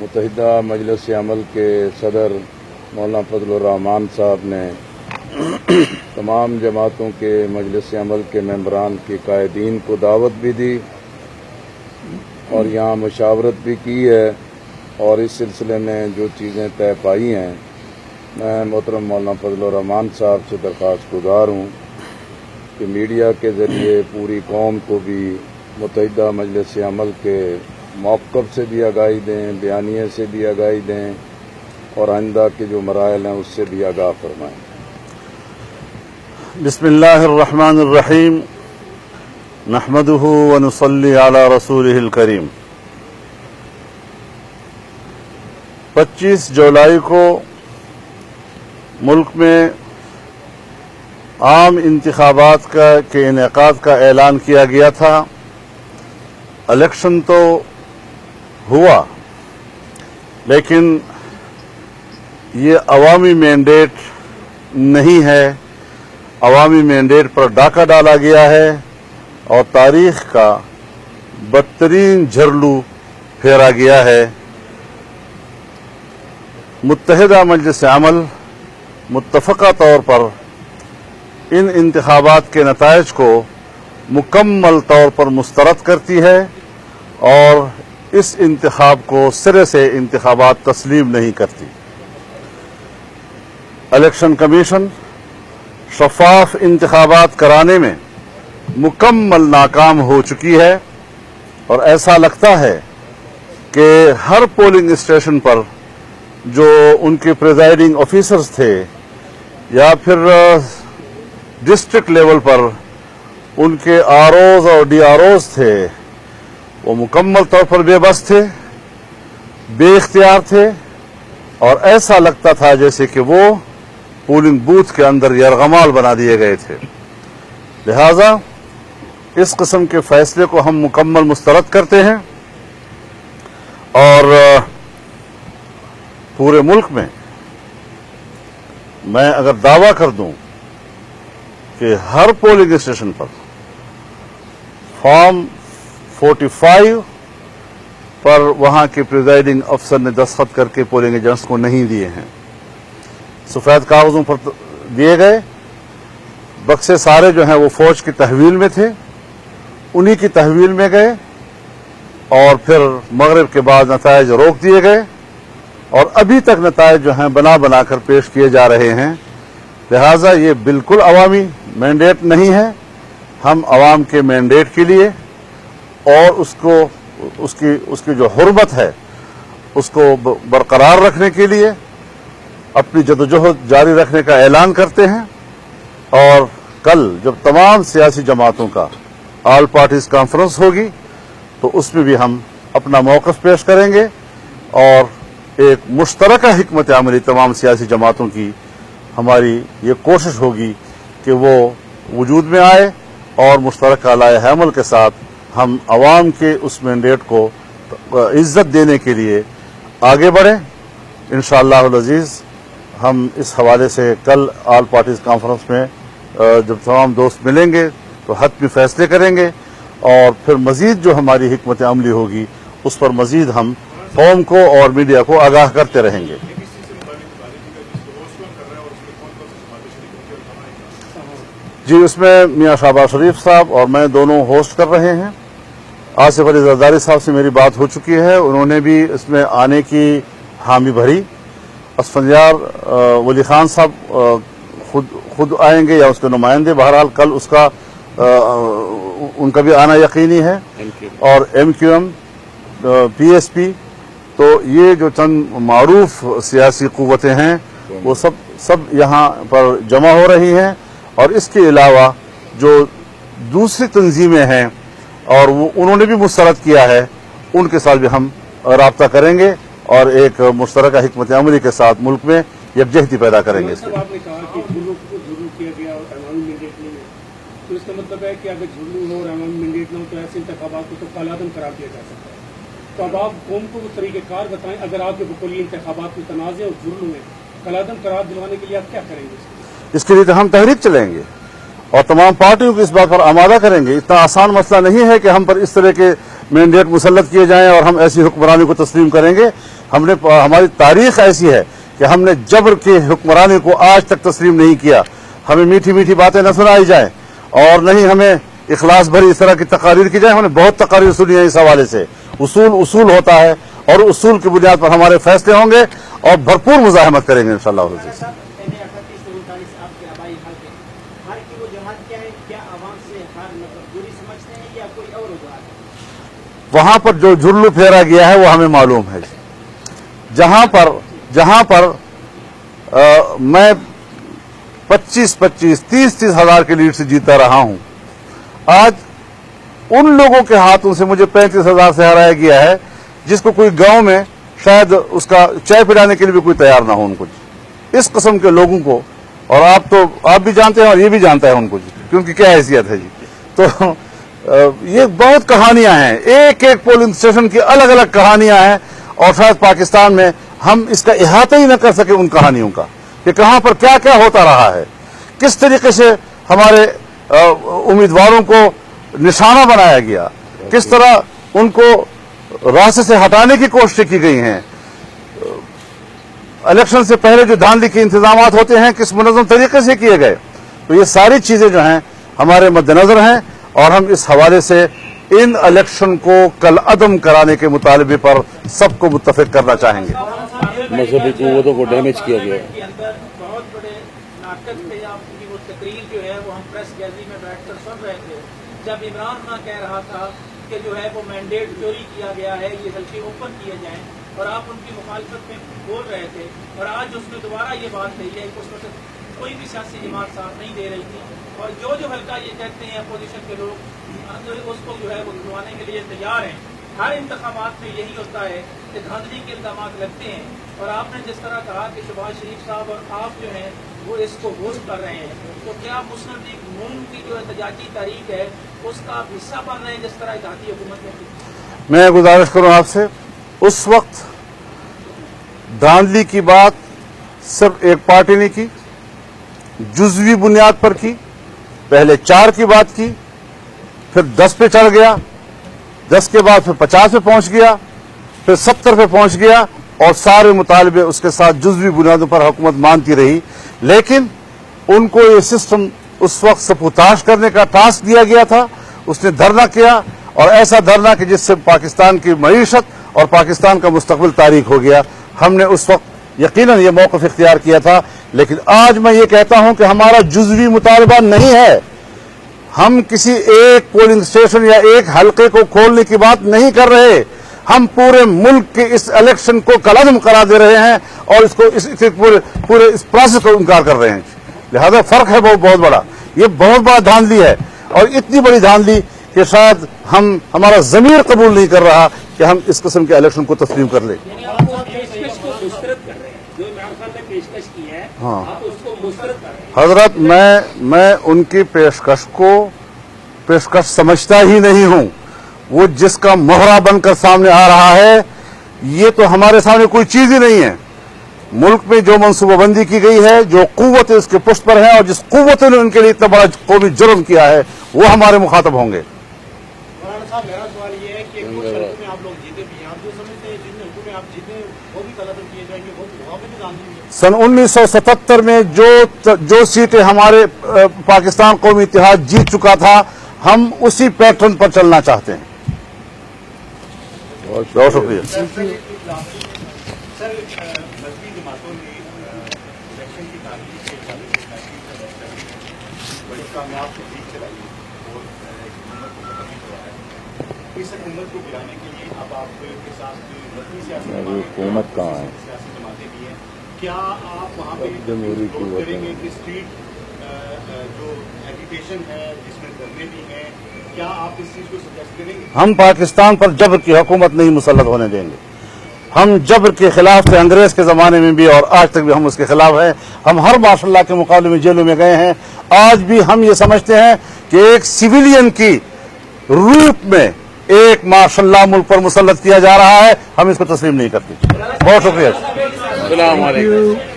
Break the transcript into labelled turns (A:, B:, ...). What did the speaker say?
A: متحدہ مجلس عمل کے صدر مولانا فضل الرحمان صاحب نے تمام جماعتوں کے مجلس عمل کے ممبران کے قائدین کو دعوت بھی دی اور یہاں مشاورت بھی کی ہے، اور اس سلسلے میں جو چیزیں طے پائی ہیں میں محترم مولانا فضل الرحمان صاحب سے درخواست گزار ہوں کہ میڈیا کے ذریعے پوری قوم کو بھی متحدہ مجلس عمل کے موقف سے بھی آگاہی دیں، بیانیے سے بھی آگاہی دیں، اور آئندہ کے جو مراحل ہیں اس سے بھی آگاہ فرمائیں۔
B: بسم اللہ الرحمن الرحیم، نحمدہ ونصلی علی رسولہ الکریم۔ 25 جولائی کو ملک میں عام انتخابات کے انعقاد کا اعلان کیا گیا تھا۔ الیکشن تو ہوا، لیکن یہ عوامی مینڈیٹ نہیں ہے۔ عوامی مینڈیٹ پر ڈاکہ ڈالا گیا ہے اور تاریخ کا بدترین جھرلو پھیرا گیا ہے۔ متحدہ مجلس عمل متفقہ طور پر ان انتخابات کے نتائج کو مکمل طور پر مسترد کرتی ہے اور اس انتخاب کو سرے سے انتخابات تسلیم نہیں کرتی۔ الیکشن کمیشن شفاف انتخابات کرانے میں مکمل ناکام ہو چکی ہے، اور ایسا لگتا ہے کہ ہر پولنگ اسٹیشن پر جو ان کے پریزائڈنگ آفیسرز تھے یا پھر ڈسٹرکٹ لیول پر ان کے آر اوز اور ڈی آر اوز تھے، وہ مکمل طور پر بے بس تھے، بے اختیار تھے، اور ایسا لگتا تھا جیسے کہ وہ پولنگ بوتھ کے اندر یرغمال بنا دیے گئے تھے۔ لہذا اس قسم کے فیصلے کو ہم مکمل مسترد کرتے ہیں، اور پورے ملک میں میں اگر دعویٰ کر دوں کہ ہر پولنگ اسٹیشن پر فارم 45 پر وہاں کے پریزائڈنگ افسر نے دستخط کر کے پولنگ ایجنٹس کو نہیں دیے ہیں، سفید کاغذوں پر دیے گئے، بکسے سارے جو ہیں وہ فوج کی تحویل میں تھے، انہی کی تحویل میں گئے، اور پھر مغرب کے بعد نتائج روک دیے گئے، اور ابھی تک نتائج جو ہیں بنا کر پیش کیے جا رہے ہیں۔ لہذا یہ بالکل عوامی مینڈیٹ نہیں ہے۔ ہم عوام کے مینڈیٹ کے لیے اور اس کی جو حرمت ہے اس کو برقرار رکھنے کے لیے اپنی جدوجہد جاری رکھنے کا اعلان کرتے ہیں، اور کل جب تمام سیاسی جماعتوں کا آل پارٹیز کانفرنس ہوگی تو اس میں بھی ہم اپنا موقف پیش کریں گے، اور ایک مشترکہ حکمت عملی تمام سیاسی جماعتوں کی ہماری یہ کوشش ہوگی کہ وہ وجود میں آئے، اور مشترکہ لائحہ عمل کے ساتھ ہم عوام کے اس مینڈیٹ کو عزت دینے کے لیے آگے بڑھیں۔ انشاءاللہ العزیز ہم اس حوالے سے کل آل پارٹیز کانفرنس میں جب تمام دوست ملیں گے تو حتمی فیصلے کریں گے، اور پھر مزید جو ہماری حکمت عملی ہوگی اس پر مزید ہم قوم کو اور میڈیا کو آگاہ کرتے رہیں گے۔ جی، اس میں میاں شہباز شریف صاحب اور میں دونوں ہوسٹ کر رہے ہیں۔ آصف علی زرداری صاحب سے میری بات ہو چکی ہے، انہوں نے بھی اس میں آنے کی حامی بھری۔ اسفندیار ولی خان صاحب خود آئیں گے یا اس کے نمائندے، بہرحال کل اس کا ان کا بھی آنا یقینی ہے، اور MQM, PSP, تو یہ جو چند معروف سیاسی قوتیں ہیں وہ سب یہاں پر جمع ہو رہی ہیں، اور اس کے علاوہ جو دوسری تنظیمیں ہیں اور انہوں نے بھی مسترد کیا ہے، ان کے ساتھ بھی ہم رابطہ کریں گے اور ایک مشترکہ حکمت عملی کے ساتھ ملک میں یکجہتی پیدا کریں گے۔
C: آپ نے کہا کہ جھرلو کیا گیا اور عوامی مینڈیٹ نہیں ہے، تو اس کا مطلب ہے کہ اگر جھرلو ہو اور عوامی مینڈیٹ نہ ہو تو ایسے انتخابات کو تو کالعدم قرار دیا جا سکتا ہے۔ تو اب آپ قوم کو وہ طریقہ کار بتائیں، اگر آپ کے بقولی انتخابات میں تنازع اور جھرلو ہے، کالعدم قرار دلوانے کے لیے آپ کیا کریں گے؟
B: اس کے لیے تو ہم تحریک چلیں گے اور تمام پارٹیوں کو اس بات پر آمادہ کریں گے۔ اتنا آسان مسئلہ نہیں ہے کہ ہم پر اس طرح کے مینڈیٹ مسلط کیے جائیں اور ہم ایسی حکمرانی کو تسلیم کریں گے. ہماری تاریخ ایسی ہے کہ ہم نے جبر کی حکمرانی کو آج تک تسلیم نہیں کیا. ہمیں میٹھی میٹھی باتیں نہ سنائی جائیں اور نہ ہی ہمیں اخلاص بھری اس طرح کی تقاریر کی جائیں. ہم نے بہت تقاریر سنی ہے اس حوالے سے. اصول ہوتا ہے اور اصول کی بنیاد پر ہمارے فیصلے ہوں گے اور بھرپور مزاحمت کریں گے انشاءاللہ. وہاں پر جو جھرلو پھیرا گیا ہے وہ ہمیں معلوم ہے. جہاں پر میں 25-30 ہزار کے لیڈ سے جیتا رہا ہوں, آج ان لوگوں کے ہاتھوں سے مجھے 35,000 سے ہرایا گیا ہے جس کو کوئی گاؤں میں شاید اس کا چائے پلانے کے لیے بھی کوئی تیار نہ ہو ان کو. اس قسم کے لوگوں کو, اور آپ بھی جانتے ہیں اور یہ بھی جانتا ہے ان کو کیونکہ کیا حیثیت ہے جی. تو یہ بہت کہانیاں ہیں, ایک پولنگ اسٹیشن کی الگ الگ کہانیاں ہیں اور شاید پاکستان میں ہم اس کا احاطہ ہی نہ کر سکے ان کہانیوں کا کہ کہاں پر کیا کیا ہوتا رہا ہے, کس طریقے سے ہمارے امیدواروں کو نشانہ بنایا گیا, کس طرح ان کو راستے سے ہٹانے کی کوششیں کی گئی ہیں. الیکشن سے پہلے جو دھاندلی کے انتظامات ہوتے ہیں کس منظم طریقے سے کیے گئے. تو یہ ساری چیزیں جو ہیں ہمارے مد نظر ہیں اور ہم اس حوالے سے ان الیکشن کو کل عدم کرانے کے مطالبے پر سب کو متفق کرنا چاہیں گے.
A: مذہبی قوتوں کو ڈیمیج کیا گیا.
D: بہت بڑے ناٹک تھے آپ کی وہ تقریر جو ہے وہ ہم پریس گیلری میں بیٹھ کر سن رہے تھے جب عمران خان کہہ رہا تھا کہ جو ہے وہ مینڈیٹ چوری کیا گیا ہے, یہ حلقے اوپن کیے جائیں, اور آپ ان کی مخالفت میں بول رہے تھے. اور آج اس میں دوبارہ یہ بات کہی ہے کہ اس میں سے کوئی بھی سیاسی جماعت ساتھ نہیں دے رہی تھی اور جو حلقہ یہ کہتے ہیں اپوزیشن کے لوگ اس کو جو ہے وہ دھلوانے کے لیے تیار ہیں. ہر انتخابات میں یہی ہوتا ہے کہ دھاندلی کے الزامات لگتے ہیں اور آپ نے جس طرح کہا کہ شہباز شریف صاحب اور آپ جو ہیں وہ اس کو ہوسٹ کر رہے ہیں, تو کیا مسلم لیگ نون کی جو احتجاجی تاریخ ہے اس کا آپ حصہ بن رہے ہیں جس طرح اتحادی حکومت میں کی؟
B: میں گزارش کروں آپ سے, اس وقت دھاندلی کی بات صرف ایک پارٹی نے کی, جزوی بنیاد پر کی. پہلے 4 کی بات کی, پھر 10 پہ چڑھ گیا, 10 کے بعد پھر 50 پہ پہنچ گیا, پھر 70 پہ پہنچ گیا اور سارے مطالبے اس کے ساتھ جزوی بنیادوں پر حکومت مانتی رہی. لیکن ان کو یہ سسٹم اس وقت سپوتاش کرنے کا ٹاسک دیا گیا تھا. اس نے دھرنا کیا اور ایسا دھرنا کہ جس سے پاکستان کی معیشت اور پاکستان کا مستقبل تاریک ہو گیا. ہم نے اس وقت یقیناً یہ موقف اختیار کیا تھا, لیکن آج میں یہ کہتا ہوں کہ ہمارا جزوی مطالبہ نہیں ہے. ہم کسی ایک پولنگ اسٹیشن یا ایک حلقے کو کھولنے کی بات نہیں کر رہے. ہم پورے ملک کے اس الیکشن کو کلعدم قرار دے رہے ہیں اور اس کو پورے اس پروسیس کو انکار کر رہے ہیں. لہذا فرق ہے بہت بڑا. یہ بہت بڑا دھاندلی ہے اور اتنی بڑی دھاندلی کہ شاید ہمارا ضمیر قبول نہیں کر رہا کہ ہم اس قسم کے الیکشن کو تسلیم کر لیں. ہاں حضرت, میں ان کی پیشکش سمجھتا ہی نہیں ہوں. وہ جس کا مہرہ بن کر سامنے آ رہا ہے یہ تو ہمارے سامنے کوئی چیز ہی نہیں ہے. ملک میں جو منصوبہ بندی کی گئی ہے, جو قوتیں اس کے پشت پر ہیں اور جس قوتوں نے ان کے لیے اتنا بڑا قومی جرم کیا ہے وہ ہمارے مخاطب ہوں گے.
C: مولانا صاحب میرا سوال یہ ہے کہ کچھ حلقوں میں آپ لوگ جیتے بھی ہیں, آپ جو سمجھتے ہیں جن حلقوں میں آپ جیتے وہ بھی قلعدم کیے جائیں گے, وہاں پہ بھی دھاندلی ہے.
B: سن 1977 میں جو سیٹیں ہمارے پاکستان قومی اتحاد جیت چکا تھا ہم اسی پیٹرن پر چلنا چاہتے ہیں. بہت شکریہ.
E: سر مذہبی جماعتوں نے الیکشن کی تاریخ سے بڑی کامیاب تحریک چلائی اور حکومت کو ختم کروایا. اس حکومت کو گرانے کے لیے اب آپ کے ساتھ مذہبی
A: حکومت کہاں ہے,
E: سیاسی جماعتیں بھی ہیں, کیا آپ وہاں پہ
A: جمہوری قوت
E: کریں گے کہ اسٹریٹ جو ایجوکیشن ہے جس میں دھرنے بھی ہیں, کیا آپ اس چیز کو سجیسٹ کریں گے؟
B: ہم پاکستان پر جبر کی حکومت نہیں مسلط ہونے دیں گے. ہم جبر کے خلاف تھے انگریز کے زمانے میں بھی اور آج تک بھی ہم اس کے خلاف ہیں. ہم ہر ماشاء اللہ کے مقابلے میں جیلوں میں گئے ہیں. آج بھی ہم یہ سمجھتے ہیں کہ ایک سویلین کی روپ میں ایک ماشاء اللہ ملک پر مسلط کیا جا رہا ہے. ہم اس کو تسلیم نہیں کرتے. بہت شکریہ.
A: السلام علیکم.